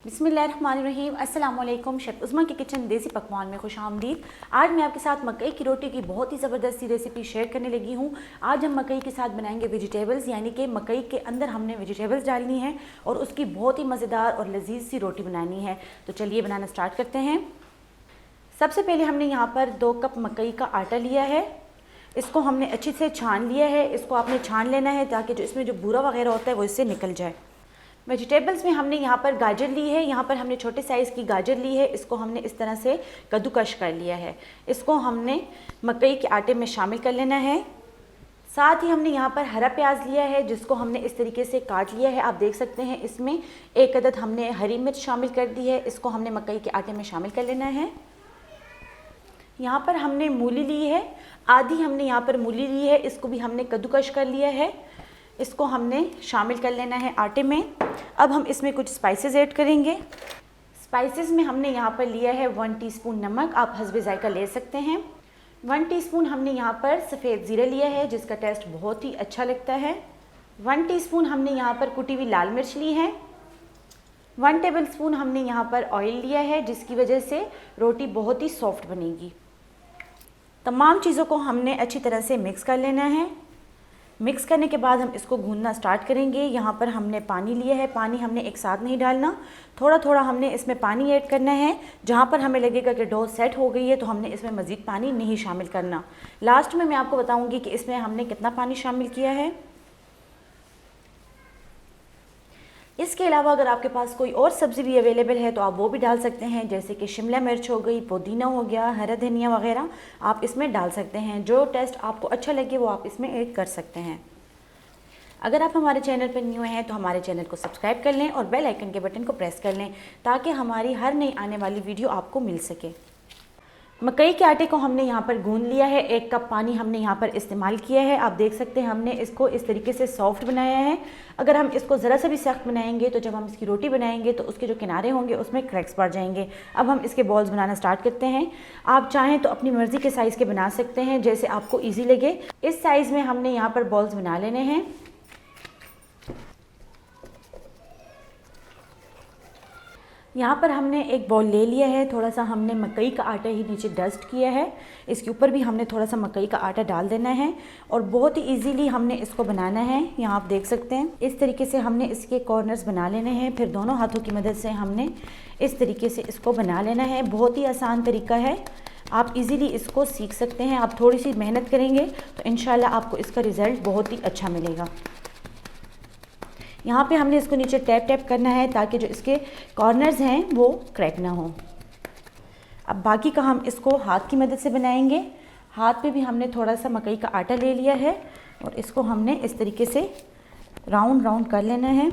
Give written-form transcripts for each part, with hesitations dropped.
बिस्मिल्लाहिर्रहमानिर्रहीम। अस्सलाम वालेकुम। शेफ़ उज़्मा के किचन देसी पकवान में खुश आमदीद। आज मैं आपके साथ मकई की रोटी की बहुत ही ज़बरदस्त सी रेसिपी शेयर करने लगी हूँ। आज हम मकई के साथ बनाएंगे वेजिटेबल्स, यानी कि मकई के अंदर हमने वेजिटेबल्स डालनी है और उसकी बहुत ही मज़ेदार और लजीज सी रोटी बनानी है। तो चलिए बनाना स्टार्ट करते हैं। सबसे पहले हमने यहाँ पर 2 कप मकई का आटा लिया है। इसको हमने अच्छे से छान लिया है। इसको आपने छान लेना है ताकि जो इसमें जो बूरा वगैरह होता है वो इससे निकल जाए। वेजिटेबल्स में हमने यहाँ पर गाजर ली है। यहाँ पर हमने छोटे साइज़ की गाजर ली है। इसको हमने इस तरह से कद्दूकश कर लिया है। इसको हमने मकई के आटे में शामिल कर लेना है। साथ ही हमने यहाँ पर हरा प्याज लिया है जिसको हमने इस तरीके से काट लिया है। आप देख सकते हैं इसमें 1 अदद हमने हरी मिर्च शामिल कर दी है। इसको हमने मकई के आटे में शामिल कर लेना है। यहाँ पर हमने मूली ली है, आधी हमने यहाँ पर मूली ली है। इसको भी हमने कद्दूकश कर लिया है। इसको हमने शामिल कर लेना है आटे में। अब हम इसमें कुछ स्पाइसेस ऐड करेंगे। स्पाइसेस में हमने यहाँ पर लिया है 1 टीस्पून नमक, आप हस्बे ज़ायका ले सकते हैं। 1 टीस्पून हमने यहाँ पर सफ़ेद ज़ीरा लिया है जिसका टेस्ट बहुत ही अच्छा लगता है। 1 टीस्पून हमने यहाँ पर कुटी हुई लाल मिर्च ली है। 1 टेबलस्पून हमने यहाँ पर ऑयल लिया है जिसकी वजह से रोटी बहुत ही सॉफ्ट बनेगी। तमाम चीज़ों को हमने अच्छी तरह से मिक्स कर लेना है। मिक्स करने के बाद हम इसको गूंदना स्टार्ट करेंगे। यहाँ पर हमने पानी लिया है। पानी हमने एक साथ नहीं डालना, थोड़ा थोड़ा हमने इसमें पानी ऐड करना है। जहाँ पर हमें लगेगा कि डो सेट हो गई है तो हमने इसमें मज़ीद पानी नहीं शामिल करना। लास्ट में मैं आपको बताऊँगी कि इसमें हमने कितना पानी शामिल किया है। इसके अलावा अगर आपके पास कोई और सब्ज़ी भी अवेलेबल है तो आप वो भी डाल सकते हैं, जैसे कि शिमला मिर्च हो गई, पुदीना हो गया, हरा धनिया वगैरह आप इसमें डाल सकते हैं। जो टेस्ट आपको अच्छा लगे वो आप इसमें ऐड कर सकते हैं। अगर आप हमारे चैनल पर न्यू हैं तो हमारे चैनल को सब्सक्राइब कर लें और बेल आइकन के बटन को प्रेस कर लें ताकि हमारी हर नई आने वाली वीडियो आपको मिल सके। मकई के आटे को हमने यहाँ पर गूंद लिया है। 1 कप पानी हमने यहाँ पर इस्तेमाल किया है। आप देख सकते हैं हमने इसको इस तरीके से सॉफ्ट बनाया है। अगर हम इसको ज़रा सा भी सख्त बनाएंगे तो जब हम इसकी रोटी बनाएंगे तो उसके जो किनारे होंगे उसमें क्रैक्स पड़ जाएंगे। अब हम इसके बॉल्स बनाना स्टार्ट करते हैं। आप चाहें तो अपनी मर्ज़ी के साइज़ के बना सकते हैं, जैसे आपको ईजी लगे। इस साइज़ में हमने यहाँ पर बॉल्स बना लेने हैं। यहाँ पर हमने एक बॉल ले लिया है। थोड़ा सा हमने मकई का आटा ही नीचे डस्ट किया है। इसके ऊपर भी हमने थोड़ा सा मकई का आटा डाल देना है और बहुत ही इजीली हमने इसको बनाना है। यहाँ आप देख सकते हैं इस तरीके से हमने इसके कॉर्नर्स बना लेने हैं। फिर दोनों हाथों की मदद से हमने इस तरीके से इसको बना लेना है। बहुत ही आसान तरीका है, आप इजीली इसको सीख सकते हैं। आप थोड़ी सी मेहनत करेंगे तो इंशाल्लाह आपको इसका रिज़ल्ट बहुत ही अच्छा मिलेगा। यहाँ पे हमने इसको नीचे टैप टैप करना है ताकि जो इसके कॉर्नर्स हैं वो क्रैक ना हो। अब बाकी का हम इसको हाथ की मदद से बनाएंगे। हाथ पे भी हमने थोड़ा सा मकई का आटा ले लिया है और इसको हमने इस तरीके से राउंड राउंड कर लेना है।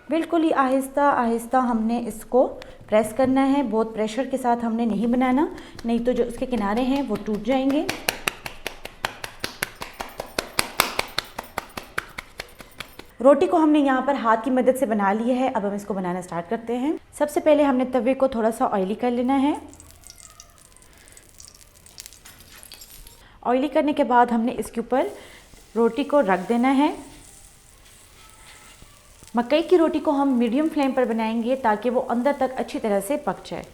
बिल्कुल ही आहिस्ता आहिस्ता हमने इसको प्रेस करना है। बहुत प्रेशर के साथ हमने नहीं बनाना, नहीं तो जो उसके किनारे हैं वो टूट जाएंगे। रोटी को हमने यहाँ पर हाथ की मदद से बना लिया है। अब हम इसको बनाना स्टार्ट करते हैं। सबसे पहले हमने तवे को थोड़ा सा ऑयली कर लेना है। ऑयली करने के बाद हमने इसके ऊपर रोटी को रख देना है। मकई की रोटी को हम मीडियम फ्लेम पर बनाएंगे ताकि वो अंदर तक अच्छी तरह से पक जाए।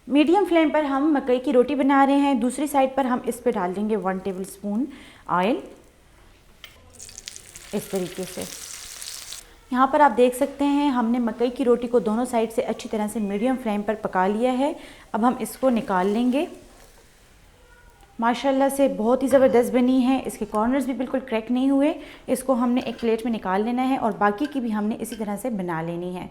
मीडियम फ्लेम पर हम मकई की रोटी बना रहे हैं। दूसरी साइड पर हम इस पर डाल देंगे 1 टेबलस्पून ऑयल। इस तरीके से यहाँ पर आप देख सकते हैं हमने मकई की रोटी को दोनों साइड से अच्छी तरह से मीडियम फ्लेम पर पका लिया है। अब हम इसको निकाल लेंगे। माशाल्लाह से बहुत ही ज़बरदस्त बनी है। इसके कॉर्नर्स भी बिल्कुल क्रैक नहीं हुए। इसको हमने एक प्लेट में निकाल लेना है और बाकी की भी हमने इसी तरह से बना लेनी है।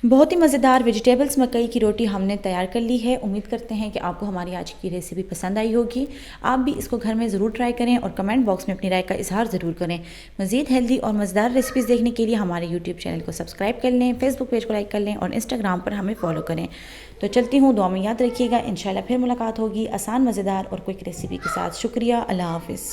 बहुत ही मज़ेदार वेजिटेबल्स मकई की रोटी हमने तैयार कर ली है। उम्मीद करते हैं कि आपको हमारी आज की रेसिपी पसंद आई होगी। आप भी इसको घर में ज़रूर ट्राई करें और कमेंट बॉक्स में अपनी राय का इजहार ज़रूर करें। मज़ीद हेल्दी और मज़ेदार रेसिपीज़ देखने के लिए हमारे यूट्यूब चैनल को सब्सक्राइब कर लें, फेसबुक पेज को लाइक कर लें और इंस्टाग्राम पर हमें फॉलो करें। तो चलती हूँ, दुआ में याद रखिएगा। इंशाल्लाह फिर मुलाकात होगी आसान, मज़ेदार और क्विक रेसिपी के साथ। शुक्रिया, अल्लाह हाफ़िज़।